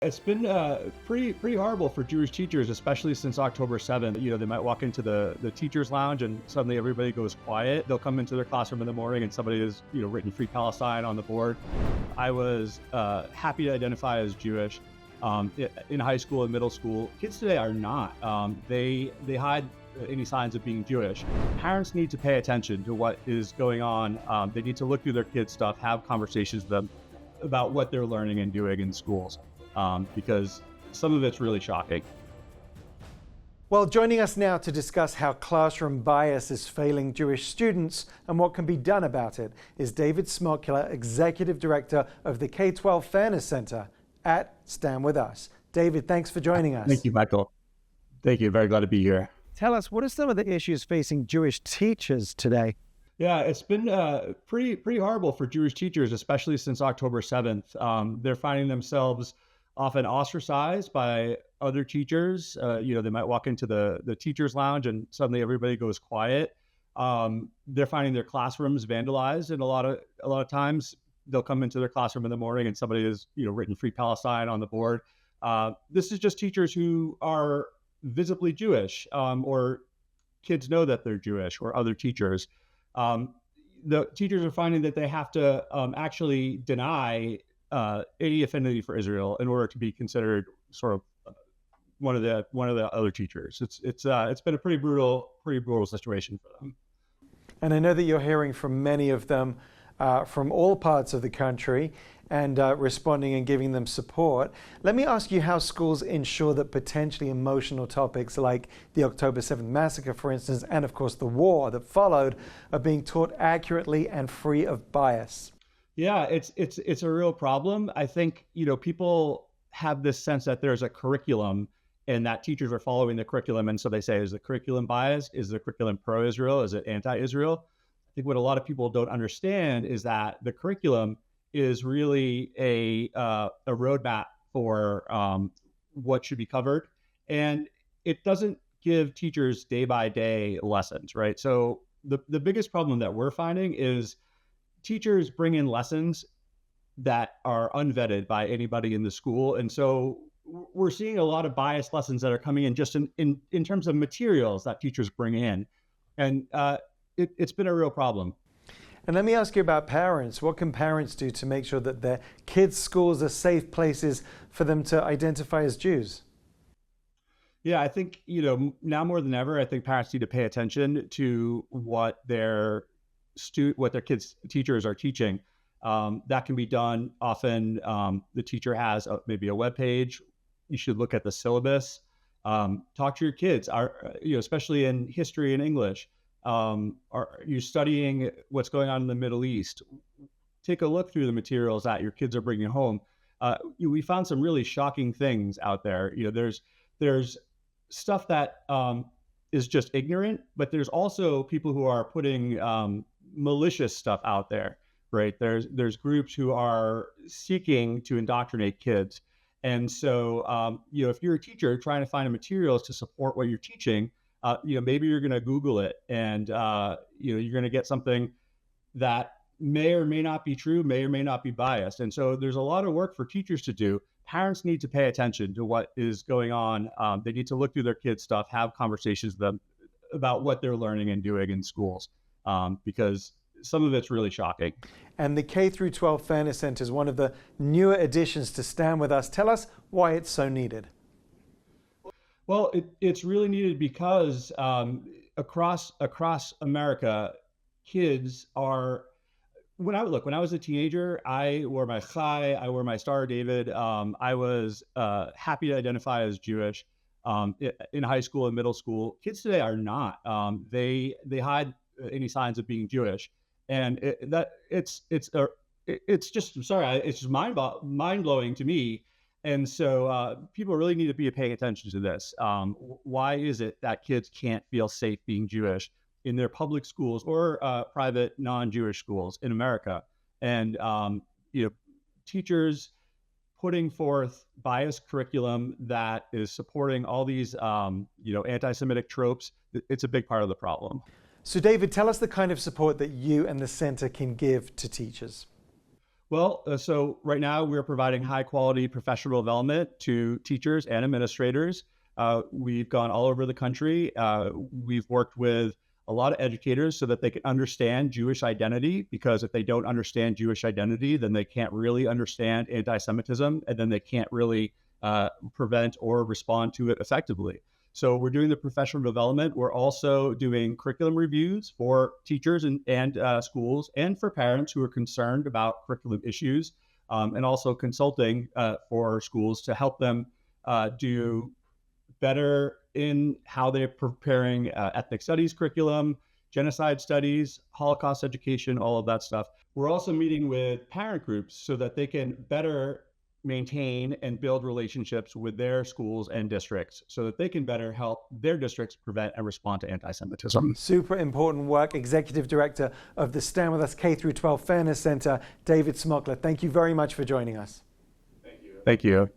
It's been pretty horrible for Jewish teachers, especially since October 7th. They might walk into the teacher's lounge and suddenly everybody goes quiet. They'll come into their classroom in the morning and somebody has written "Free Palestine" on the board. I was happy to identify as Jewish in high school and middle school. Kids today are not. They hide any signs of being Jewish. Parents need to pay attention to what is going on. They need to look through their kids' stuff, have conversations with them about what they're learning and doing in schools. Because some of it's really shocking. Well, joining us now to discuss how classroom bias is failing Jewish students and what can be done about it is David Smokler, Executive Director of the K-12 Fairness Center at StandWithUs. David, thanks for joining us. Thank you, Michael. Thank you. Very glad to be here. Tell us, what are some of the issues facing Jewish teachers today? Yeah, it's been pretty horrible for Jewish teachers, especially since October 7th. They're finding themselves often ostracized by other teachers. They might walk into the teacher's lounge and suddenly everybody goes quiet. They're finding their classrooms vandalized, and a lot of times they'll come into their classroom in the morning and somebody has written "Free Palestine" on the board. This is just teachers who are visibly Jewish, or kids know that they're Jewish, or other teachers. The teachers are finding that they have to actually deny any affinity for Israel in order to be considered sort of one of the other teachers. It's been a pretty brutal situation for them. And I know that you're hearing from many of them from all parts of the country and responding and giving them support. Let me ask you how schools ensure that potentially emotional topics like the October 7th massacre, for instance, and of course the war that followed, are being taught accurately and free of bias. Yeah, it's a real problem. I think, people have this sense that there's a curriculum and that teachers are following the curriculum. And so they say, is the curriculum biased? Is the curriculum pro-Israel? Is it anti-Israel? I think what a lot of people don't understand is that the curriculum is really a roadmap for what should be covered. And it doesn't give teachers day by day lessons, right? So the biggest problem that we're finding is teachers bring in lessons that are unvetted by anybody in the school. And so we're seeing a lot of biased lessons that are coming in just in terms of materials that teachers bring in. And it's been a real problem. And let me ask you about parents. What can parents do to make sure that their kids' schools are safe places for them to identify as Jews? Yeah, I think, now more than ever, I think parents need to pay attention to what their kids' teachers are teaching. That can be done often. The teacher has maybe a web page. You should look at the syllabus. Talk to your kids, especially in history and English. Are you studying what's going on in the Middle East? Take a look through the materials that your kids are bringing home. We found some really shocking things out there. There's stuff that is just ignorant, but there's also people who are putting malicious stuff out there, right? There's groups who are seeking to indoctrinate kids. And so, if you're a teacher trying to find materials to support what you're teaching, maybe you're going to Google it and, you're going to get something that may or may not be true, may or may not be biased. And so there's a lot of work for teachers to do. Parents need to pay attention to what is going on. They need to look through their kids' stuff, have conversations with them about what they're learning and doing in schools, because some of it's really shocking. And the K-12 Fairness Center is one of the newer additions to StandWithUs. Tell us why it's so needed. Well, it's really needed because across America, kids are. When I was a teenager, I wore my chai, I wore my Star of David. I was happy to identify as Jewish in high school and middle school. Kids today are not. They hide any signs of being Jewish, and it's just mind blowing to me. And so people really need to be paying attention to this. Why is it that kids can't feel safe being Jewish in their public schools or private non-Jewish schools in America? And teachers putting forth biased curriculum that is supporting all these anti-Semitic tropes, it's a big part of the problem. So David, tell us the kind of support that you and the center can give to teachers. Well, so right now we're providing high quality professional development to teachers and administrators. We've gone all over the country. We've worked with a lot of educators so that they can understand Jewish identity, because if they don't understand Jewish identity, then they can't really understand anti-Semitism, and then they can't really prevent or respond to it effectively. So we're doing the professional development. We're also doing curriculum reviews for teachers and schools, and for parents who are concerned about curriculum issues, and also consulting for schools to help them do better in how they're preparing ethnic studies curriculum, genocide studies, Holocaust education, all of that stuff. We're also meeting with parent groups so that they can better maintain and build relationships with their schools and districts so that they can better help their districts prevent and respond to anti-Semitism. Super important work. Executive Director of the Stand With Us K-12 Fairness Center, David Smokler. Thank you very much for joining us. Thank you.